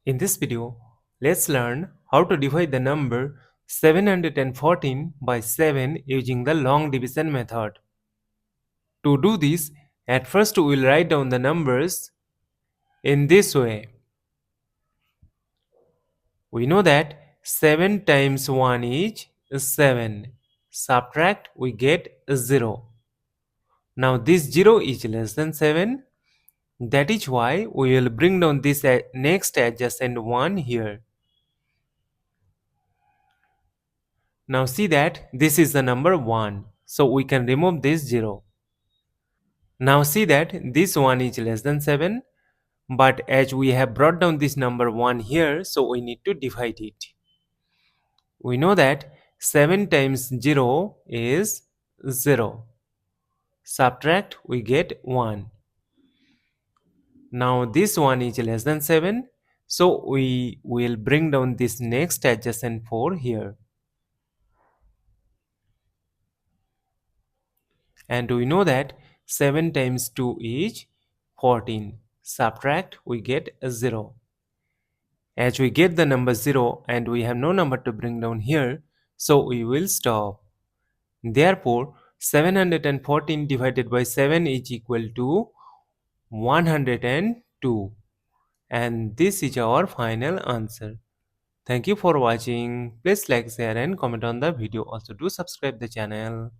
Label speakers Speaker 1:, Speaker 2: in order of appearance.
Speaker 1: In this video, let's learn how to divide the number 714 by 7 using the long division method. To do this, at first we will write down the numbers in this way. We know that 7 times 1 is 7. Subtract, we get 0. Now this 0 is less than 7. That is why we will bring down this next adjacent 1 here. Now see that this is the number 1. So we can remove this 0. Now see that this 1 is less than 7. But as we have brought down this number 1 here, so we need to divide it. We know that 7 times 0 is 0. Subtract, we get 1. Now this 1 is less than 7. So we will bring down this next adjacent 4 here. And we know that 7 times 2 is 14. Subtract, we get a 0. As we get the number 0 and we have no number to bring down here, so we will stop. Therefore, 714 divided by 7 is equal to 102. And this is our final answer. Thank you for watching. Please like, share and comment on the video. Also do subscribe the channel.